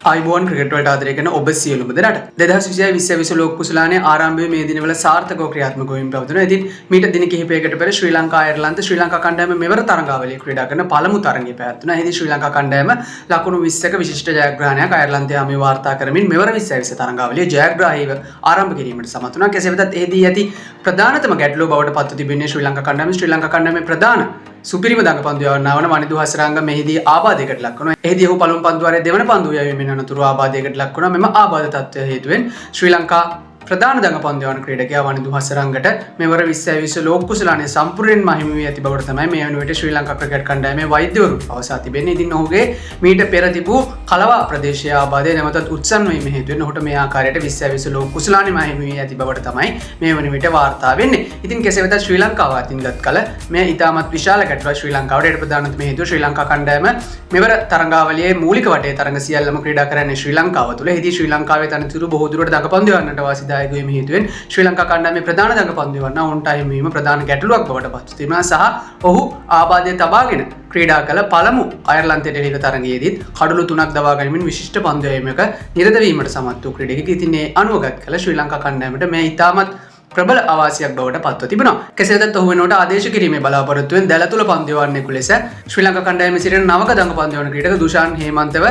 ආයිබෝන් cricket වලට ආදරය කරන ඔබ සියලුම දෙනාට 2026 ලෝක කුසලානේ ආරම්භයේ මේ දිනවල සාර්ථකව ක්‍රියාත්මක වෙමින් පවතිනවා. ඉතින් මීට දින කිහිපයකට පෙර ශ්‍රී ලංකා අයර්ලන්ත ශ්‍රී ලංකා කණ්ඩායම මෙවර තරඟාවලිය ක්‍රීඩා කරන පළමු තරඟය පැවැත්වුණා. එහිදී ශ්‍රී ලංකා කණ්ඩායම ලකුණු 20ක විශිෂ්ට ජයග්‍රහණයක් අයර්ලන්තයේ හමුවේ වාර්තා කරමින් මෙවර 2020 තරඟාවලිය ජයග්‍රාහීව ආරම්භ කිරීමට සමත් වුණා. කෙසේ වෙතත් එහිදී ඇති ප්‍රධානතම ගැටලුව බවට පත්ව තිබෙන්නේ ශ්‍රී ලංකා කණ්ඩායමේ ප්‍රධාන සුපිරිම දඟපන්දු යවන්නවන වනිදු හසරංග මෙහිදී ආබාධයකට ලක් වුණා. එහිදී ඔහු පළමු පන්දු වාරයේ දෙවන පන්දු යැවීමෙන් අනතුරු ආබාධයකට ලක් වුණා. මෙම ආබාධ තත්ත්වය හේතුවෙන් ශ්‍රී ලංකා ප්‍රධාන දඟපන්දු යවන ක්‍රීඩකයා වනිදු හසරංගට මෙවර 2020 ලෝක කුසලානේ සම්පූර්ණයෙන්ම අහිමි වී ඇති බවට තමයි මේ වන විට ශ්‍රී ලංකා ක්‍රිකට් කණ්ඩායමේ වෛද්‍යවරු පවසා තිබෙන්නේ. ඉතින් ඔහුගේ මීට පෙර තිබූ කලවා ප්‍රදේශීය ආබාධය නැවතත් උත්සන්න වීම හේතුවෙන් ඔහුට මේ ආකාරයට 2020 ලෝක කුසලානේම අහිමි වී ඇති බවට තමයි මේ වන විට වාර්තා වෙන්නේ. ඉතින් කෙසේ වෙතත් ශ්‍රී ලංකාව අතින් ගත් කල මේ ඉතාමත් විශාල ගැටලුවක් ශ්‍රී ලංකාවට ප්‍රධානතම හේතුව ශ්‍රී ලංකා කණ්ඩායම මෙවර තරඟාවලියේ මූලික වටේ තරඟ සියල්ලම ක්‍රීඩා කරන්නේ ශ්‍රී ලංකාව තුළ. එහිදී ශ්‍රී ලංකාවේ තනතුරු බොහෝ දුරට දඟපන්දු යවන්නට වාසිදායක වීම හේතුවෙන් ශ්‍රී ලංකා කණ්ඩායමේ ප්‍රධාන දඟපන්දු යවන්න ඔවුන්ට අහිමි වීම ප්‍රධාන ගැටලුවක් බවට පත් තිබෙනවා. සහ ඔහු ආබාධය තබාගෙන ක්‍රීඩා කළ පළමු අයර්ලන්තයේ ටෙලික තරඟයේදීත් කඩලු 3ක් දවා ගැනීමෙන් විශිෂ්ට පන්දු යැවීමක නිරත වීමට සමත් වූ ක්‍රීඩකයෙක්. ඉතින් මේ අනුවගත් කළ ශ්‍රී ලංකා කණ්ඩායමට මේ ඉතාමත් ප්‍රබල අවාසියක් බවට පත්ව තිබෙනවා. කෙසේ වෙතත් ඔහු වෙනුවට ආදේශ කිරීමේ බලාපොරොත්තුවෙන් දැල තුල පන්දු යවන්නෙකු ලෙස ශ්‍රී ලංකා කණ්ඩායමේ සිටින නවක දඟපන්දු යවන ක්‍රීඩක දුෂාන් හේමන්තව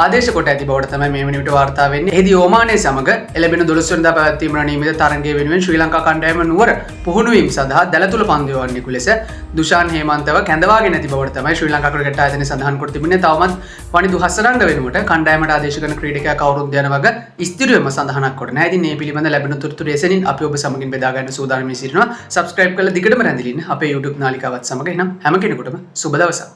ආදේශ කොට ඇති බවට තමයි මේ වන විට වාර්තා වෙන්නේ. එහිදී ඕමානයේ සමග එළඹෙන 12 වෙනිදා පැවැත්වීමට නියමිත තරඟය වෙනුවෙන් ශ්‍රී ලංකා කණ්ඩායම නුවර පුහුණු වීම සඳහා දැල තුල පන්දු යවන්නෙකු ලෙස දුෂාන් හේමන්තව කැඳවාගෙන ඇති බවට තමයි ශ්‍රී ලංකා ක්‍රිකට් ආයතනය සඳහන් කොට තිබෙන්නේ. තවමත් වනිදු හසරංග වෙනුවට කණ්ඩායමට ආදේශ කරන ක්‍රීඩකයා කවුරුත් යන වග ස්ථිරවම සඳහනක් කොට නැහැ. ඉතින් මේ පිළිබඳ ලැබෙන තොරතුරු එසෙනින් අපි ඔබ සමගින් බෙදා ගන්න සූදානම් සිටිනවා. සබ්ස්ක්‍රයිබ් කරලා දිගටම රැඳිලින්න අපේ YouTube නාලිකාවත් සමග. එහෙනම් හැම කෙනෙකුටම සුබ දවසක්.